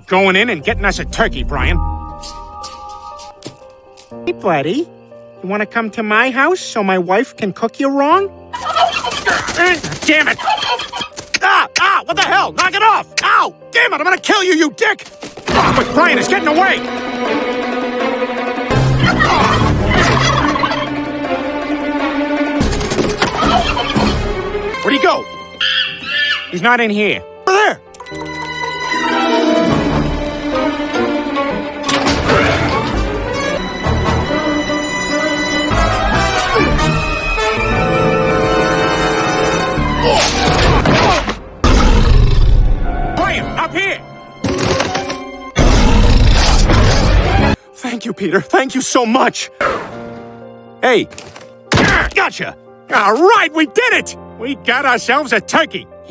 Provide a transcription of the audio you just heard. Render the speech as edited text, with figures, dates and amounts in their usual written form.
Going in and getting us a turkey, Brian. Hey, buddy. You want to come to my house so my wife can cook you wrong? Damn it! Ah! What the hell? Knock it off! Ow! Damn it! I'm gonna kill you, you dick! Oh, but Brian is getting away! Where'd he go? He's not in here. Over there! Brian, up here! Thank you, Peter. Thank you so much. Hey. Gotcha! All right, we did it! We got ourselves a turkey.